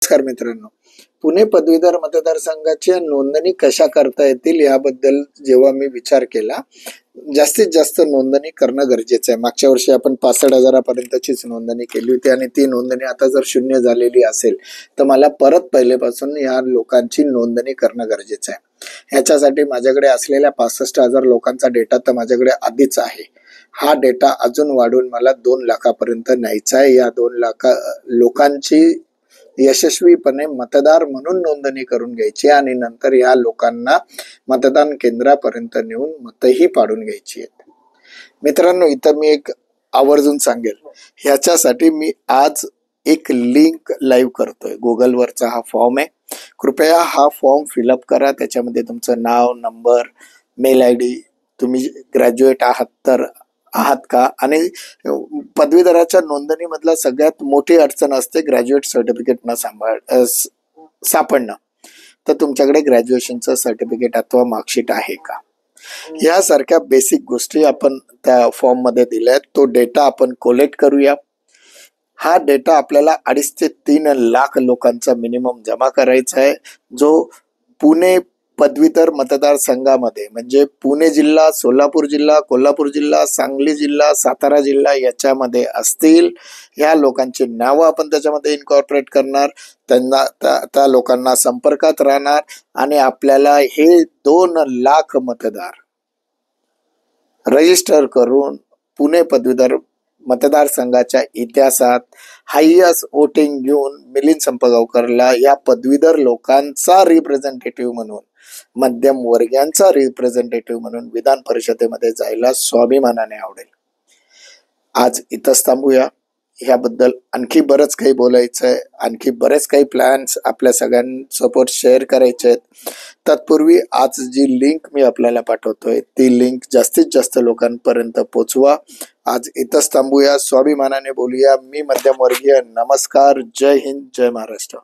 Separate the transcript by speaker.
Speaker 1: नमस्कार मित्रांनो, पुणे पदवीधर मतदारसंघाच्या नोंदणी कशा करता येतील याबद्दल जेव्हा मी विचार केला, जास्तीत जास्त नोंदणी करणं गरजेचं आहे. मागच्या वर्षी आपण 65,000 पर्यंतचीच नोंदणी केली होती आणि ती नोंदणी आता जर शून्य झालेली असेल तर मला परत पहिलेपासून या लोकांची नोंदणी करणं गरजेचं आहे. ह्याच्यासाठी माझ्याकडे असलेल्या 65,000 लोकांचा डेटा तर माझ्याकडे आधीच आहे. हा डेटा अजून वाढवून मला 2 लाखापर्यंत न्यायचा आहे. या 2 लाख लोकांची यशस्वीपणे मतदार म्हणून नोंदणी करून घ्यायची आणि नंतर या लोकांना मतदान केंद्रापर्यंत नेऊन मतही पाडून घ्यायची आहेत. मित्रांनो, इथं मी एक आवर्जून सांगेल, ह्याच्यासाठी मी आज एक लिंक लाईव्ह करतोय. गुगलवरचा हा फॉर्म आहे. कृपया हा फॉर्म फिलअप करा. त्याच्यामध्ये तुमचं नाव, नंबर, मेल आय डी, तुम्ही ग्रॅज्युएट आहात का, आणि पदवीधराच्या नोंदणीमधला सगळ्यात मोठी अडचण असते ग्रॅज्युएट सर्टिफिकेट न सापडणं. तर तुमच्याकडे ग्रॅज्युएशनचं सर्टिफिकेट अथवा मार्कशीट आहे का, यासारख्या बेसिक गोष्टी आपण त्या फॉर्म मध्ये दिल्या आहेत. तो डेटा आपण कोलेक्ट करूया. हा डेटा आपल्याला 2.5 ते 3 लाख लोकांचा मिनिमम जमा करायचा आहे, जो पुणे पदवीधर मतदारसंघामध्ये म्हणजे पुणे जिल्हा, सोलापूर जिल्हा, कोल्हापूर जिल्हा, सांगली जिल्हा, सातारा जिल्हा याच्यामध्ये असतील. ह्या लोकांची नावं आपण त्याच्यामध्ये इन्कॉर्पोरेट करणार, त्यांना त्या लोकांना संपर्कात राहणार आणि आपल्याला हे 2 लाख मतदार रजिस्टर करून पुणे पदवीधर मतदारसंघाच्या इतिहासात हायस्ट वोटिंग घेऊन मिलिंद संपगावकरला या पदवीधर लोकांचा रिप्रेझेंटेटिव्ह म्हणून, मध्यम वर्गीयांचा रिप्रेझेंटेटिव्ह म्हणून विधान परिषदेमध्ये जायला स्वाभिमानाने आवडेल. आज इथंच थांबूया. ह्याबद्दल आणखी बरंच काही बोलायचं आहे, आणखी बरेच काही प्लॅन्स आपल्या सगळ्यांसोबत शेअर करायचे आहेत. तत्पूर्वी आज जी लिंक मी आपल्याला पाठवतोय ती लिंक जास्तीत जास्त लोकांपर्यंत पोचवा. आज इथंच थांबूया. स्वाभिमानाने बोलूया. मी मध्यमवर्गीय. नमस्कार. जय हिंद, जय महाराष्ट्र.